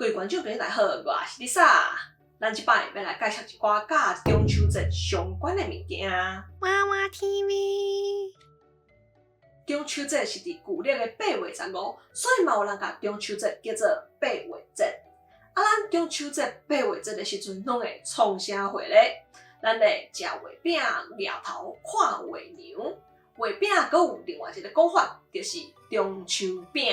各位观众朋友大家好，我是 Lisa。咱即摆要来介绍一寡甲中秋节相关的物件。娃娃 TV。中秋节是伫旧历的8月15，所以嘛有人甲中秋节叫做8月节。咱中秋节8月节的时阵，拢会创啥货咧？咱会食月饼、掠头、看月娘。月饼阁有另外一个讲法，就是中秋饼。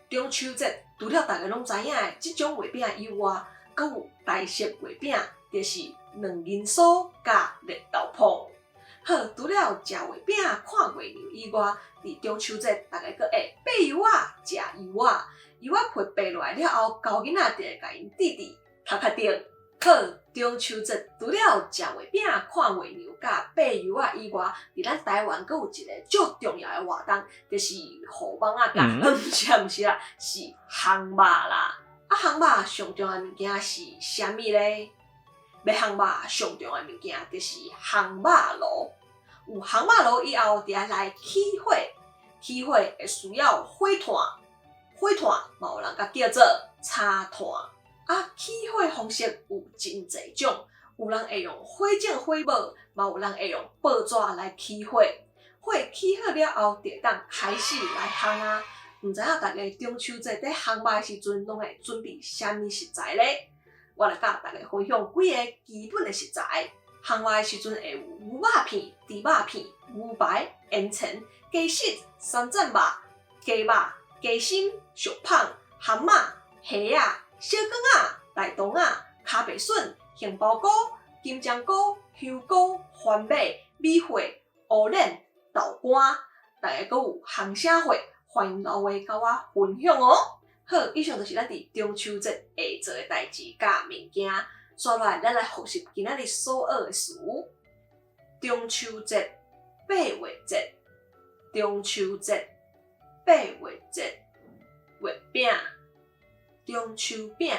中秋节除了大家拢知影的即种月饼以外，阁有台式月饼，就是两银酥甲绿豆椪。好，除了食月饼、看月娘以外，伫中秋节大家阁会掰柚仔、食柚仔。柚仔皮掰落来了后，交囡仔就会甲因滴滴头壳顶。好，中秋节除了食月饼、看月娘甲掰柚仔以外，伫咱台湾阁有一个足重要的活动，就是互网仔甲，毋是啦，是烘肉啦。烘肉上重要的物件是啥物咧？要烘肉上重要的物件就是烘肉炉。有烘肉炉以后，就要来起火。起火会需要火炭，火炭嘛有人甲叫做柴炭。起火方式有真侪种，有人会用火种火帽，嘛有人会用报纸来起火。火起好了后，就当开始来烘啊。毋知影大家中秋节在烘肉的时阵，拢会准备啥物食材咧？我来甲大家分享几个基本的食材。烘肉的时阵会有牛肉片、猪肉片、牛排、烟肠、鸡翅、三层肉、鸡肉、鸡心、小胖、蛤蟆、虾仔、小卷仔、大肠仔、卡白笋、杏鲍菇、金针菇、香菇、番麦、米花、乌莲、豆干，大家阁有烘啥货？欢迎留言甲我分享哦。好，以上就是咱伫中秋节会做的代志甲物件。接落来，咱来复习今仔日所学的词。中秋节、8月节、中秋节、8月节、月饼、中秋饼、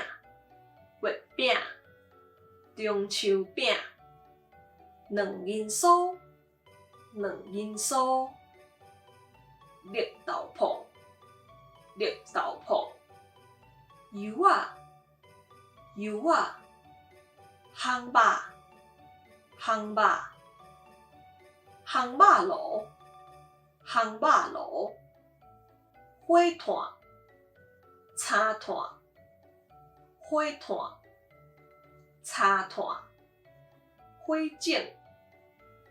月饼、中秋饼、两银酥、两银酥、绿豆椪、绿豆椪、柚仔、柚仔、烘肉、烘肉、烘肉炉、烘肉炉、火炭、柴炭、火炭、柴炭、火种、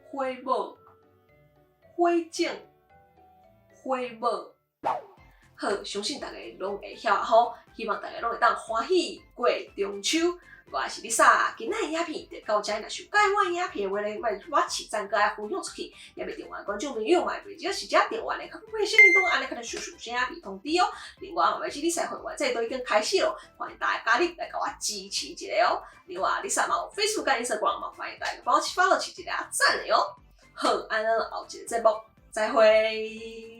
火帽、火种、火帽。好，相信大家拢会晓吼，希望大家拢会当欢喜过中秋。我是 Lisa， 今仔的影片就到这，若想喜欢我的影片的话咧，我试赞个爱分享出去，也袂订阅观众朋友嘛，袂记得是只订阅咧，较不会小铃铛，安尼可能迅速先影片通知哦。另外，我们 Lisa 会员这都已经开始咯，欢迎大家加入来甲我支持一下哦。另外，Lisa 嘛有 Facebook 跟 Instagram 嘛，欢迎大家帮我去 follow 起一个赞的哦。好，安咱后一个节目再会。